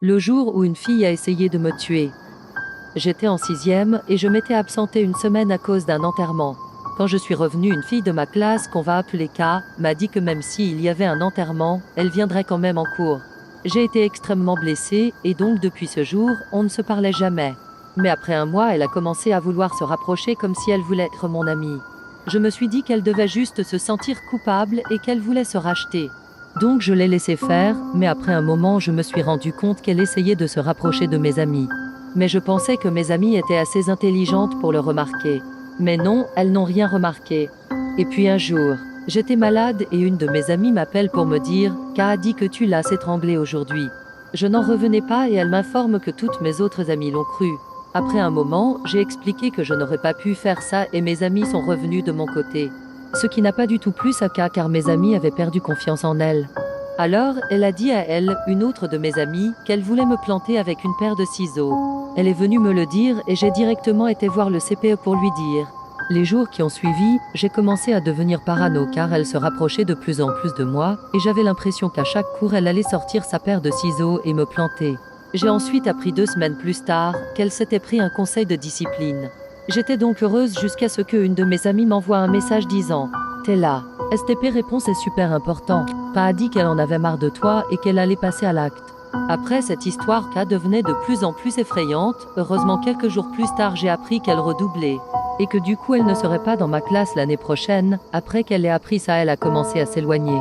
Le jour où une fille a essayé de me tuer. J'étais en sixième et je m'étais absentée une semaine à cause d'un enterrement. Quand je suis revenue, une fille de ma classe, qu'on va appeler K, m'a dit que même s'il y avait un enterrement, elle viendrait quand même en cours. J'ai été extrêmement blessée et donc depuis ce jour, on ne se parlait jamais. Mais après un mois, elle a commencé à vouloir se rapprocher comme si elle voulait être mon amie. Je me suis dit qu'elle devait juste se sentir coupable et qu'elle voulait se racheter. Donc je l'ai laissé faire, mais après un moment je me suis rendu compte qu'elle essayait de se rapprocher de mes amis. Mais je pensais que mes amies étaient assez intelligentes pour le remarquer. Mais non, elles n'ont rien remarqué. Et puis un jour, j'étais malade et une de mes amies m'appelle pour me dire « K a dit que tu l'as étranglée aujourd'hui ». Je n'en revenais pas et elle m'informe que toutes mes autres amies l'ont cru. Après un moment, j'ai expliqué que je n'aurais pas pu faire ça et mes amis sont revenus de mon côté. Ce qui n'a pas du tout plu à K car mes amis avaient perdu confiance en elle. Alors, elle a dit à elle, une autre de mes amies, qu'elle voulait me planter avec une paire de ciseaux. Elle est venue me le dire et j'ai directement été voir le CPE pour lui dire. Les jours qui ont suivi, j'ai commencé à devenir parano car elle se rapprochait de plus en plus de moi et j'avais l'impression qu'à chaque cours elle allait sortir sa paire de ciseaux et me planter. J'ai ensuite appris 2 semaines plus tard qu'elle s'était pris un conseil de discipline. J'étais donc heureuse jusqu'à ce qu'une de mes amies m'envoie un message disant « T'es là. STP réponse est super important. Pa a dit qu'elle en avait marre de toi et qu'elle allait passer à l'acte. » Après cette histoire K devenait de plus en plus effrayante, heureusement quelques jours plus tard j'ai appris qu'elle redoublait. Et que du coup elle ne serait pas dans ma classe l'année prochaine, après qu'elle ait appris ça elle a commencé à s'éloigner.